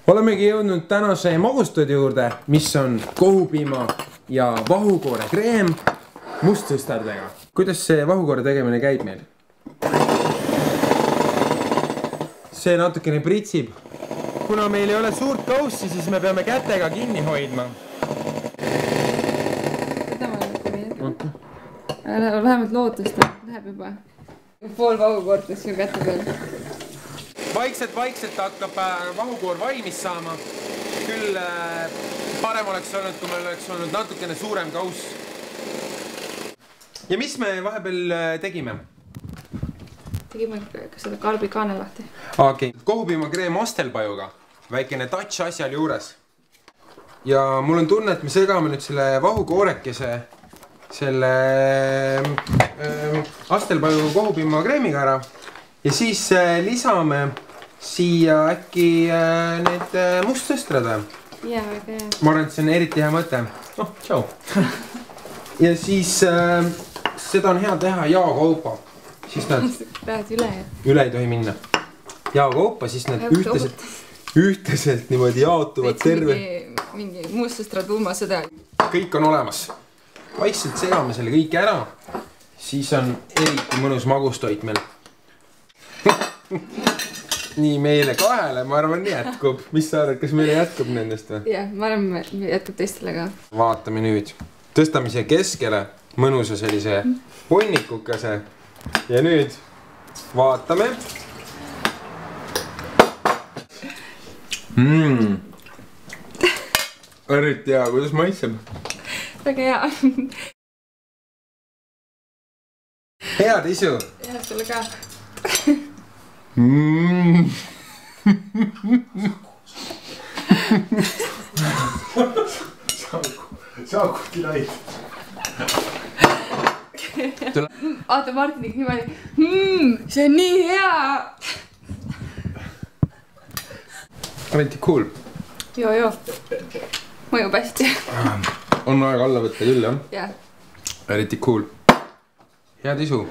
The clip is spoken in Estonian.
Olemegi jõudnud tänase magustoidu juurde, mis on kohupiima ja vahukoore kreem mustsõstardega. Kuidas see vahukoore tegemine käib meil? See natukene pritsib. Kuna meil ei ole suurt kaussi, siis me peame kätega kinni hoidma. Vähemalt lootust läheb juba. Pool vahukoortest ju kätte peal. Vaikselt hakkab vahukoor valmis saama. Küll parem oleks olnud, kui meil oleks olnud natukene suurem kauss. Ja mis me vahepeal tegime? Tegime seda karbi kaanelahti. Okei, kohupiimakreem astelpajuga. Väikene touch asjal juures. Ja mul on tunne, et me segame nüüd selle vahukoorekese selle astelpaju kohupiimakreemiga ära. Ja siis lisame siia äkki need mustsõstrad. Jaa, väga hea. Ma arvan, et see on eriti hea mõte. Oh, tšau. Ja siis seda on hea teha jaokaupa. Siis nad üle ei tohi minna. Jaokaupa, siis nad ühteselt niimoodi jaotuvad terve. Mingi mustsõstrad ulmasõda. Kõik on olemas. Vaikselt segame selle kõik ära. Siis on eriti mõnus magustoit meil. Nii meile kahele, ma arvan, jätkub. Mis sa arvad, kas meile jätkub nendest või? Jah, ma arvan, jätkub teistele ka. Vaatame nüüd. Tõstame siia keskele mõnusa sellise ponnikukese. Ja nüüd vaatame. Eriti hea, kuidas maitseb? Väga hea. Head isu. Ja, sulle ka. Saakuti laid. Vaata Martinik niimoodi. See on nii hea. Eriti cool. Joo. Mõjub hästi. On aega alla võtta küll, jah? Jah. Eriti cool. Head isu.